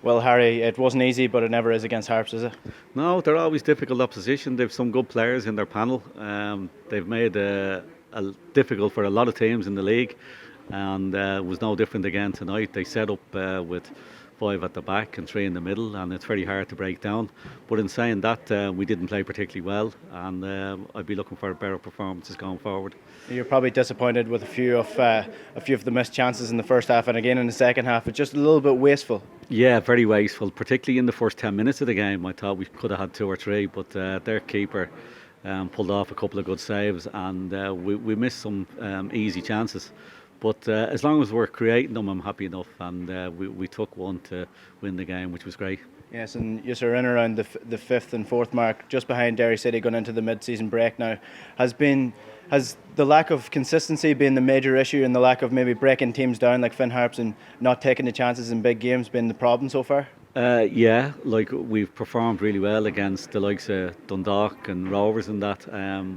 Well, Harry, it wasn't easy, but it never is against Harps, is it? No, they're always difficult opposition. They've some good players in their panel. They've made difficult for a lot of teams in the league, and it was no different again tonight. They set up with five at the back and three in the middle, and it's very hard to break down. But in saying that, we didn't play particularly well, and I'd be looking for better performances going forward. You're probably disappointed with a few of the missed chances in the first half, and again in the second half. It's just a little bit wasteful. Yeah, very wasteful, particularly in the first 10 minutes of the game. I thought we could have had two or three, but their keeper pulled off a couple of good saves, and we missed some easy chances. But as long as we're creating them, I'm happy enough, and we took one to win the game, which was great. Yes, and you're in around the fifth and fourth mark, just behind Derry City, going into the mid-season break now. Has the lack of consistency been the major issue, and the lack of maybe breaking teams down like Finn Harps and not taking the chances in big games been the problem so far? Yeah, like we've performed really well against the likes of Dundalk and Rovers and that,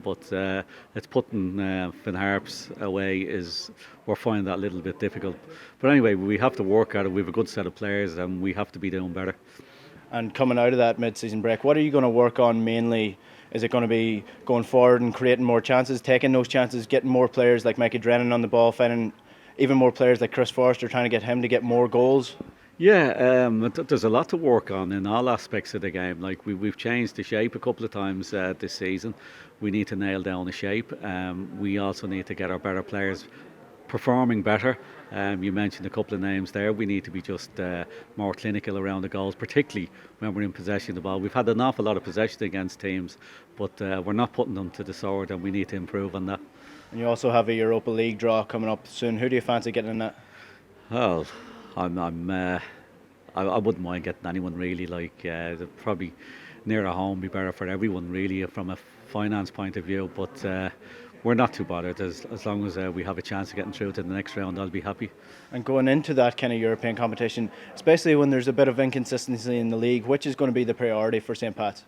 but it's putting Finn Harps away we're finding that a little bit difficult. But anyway, we have to work at it. We have a good set of players, and we have to be doing better. And coming out of that mid-season break, what are you going to work on mainly? Is it going to be going forward and creating more chances, taking those chances, getting more players like Mikey Drennan on the ball, finding even more players like Chris Forrester, trying to get him to get more goals? Yeah, there's a lot to work on in all aspects of the game. Like we've changed the shape a couple of times this season. We need to nail down the shape. We also need to get our better players performing better. You mentioned a couple of names there. We need to be just more clinical around the goals, particularly when we're in possession of the ball. We've had an awful lot of possession against teams, but we're not putting them to the sword, and we need to improve on that. And you also have a Europa League draw coming up soon. Who do you fancy getting in that? Well, I wouldn't mind getting anyone really. Like probably nearer home be better for everyone really from a finance point of view. But we're not too bothered as long as we have a chance of getting through to the next round. I'll be happy. And going into that kind of European competition, especially when there's a bit of inconsistency in the league, which is going to be the priority for St. Pat's?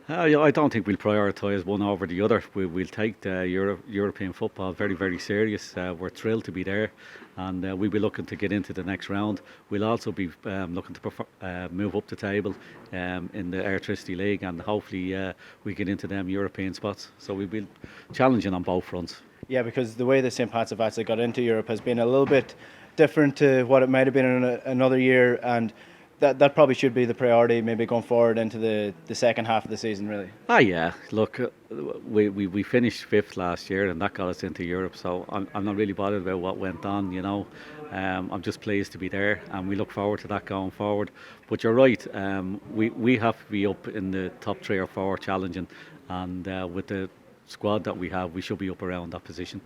I don't think we'll prioritise one over the other. We'll take the European football very, very serious. We're thrilled to be there, and we'll be looking to get into the next round. We'll also be looking to move up the table in the Electricity League, and hopefully we get into them European spots. So we'll be challenging on both fronts. Yeah, because the way that St. Pat's have actually got into Europe has been a little bit different to what it might have been in another year, and that probably should be the priority, maybe going forward into the second half of the season, really. Yeah. Look, we finished fifth last year, and that got us into Europe. So I'm not really bothered about what went on. I'm just pleased to be there, and we look forward to that going forward. But you're right. We have to be up in the top 3 or 4 challenging, and with the squad that we have, we should be up around that position.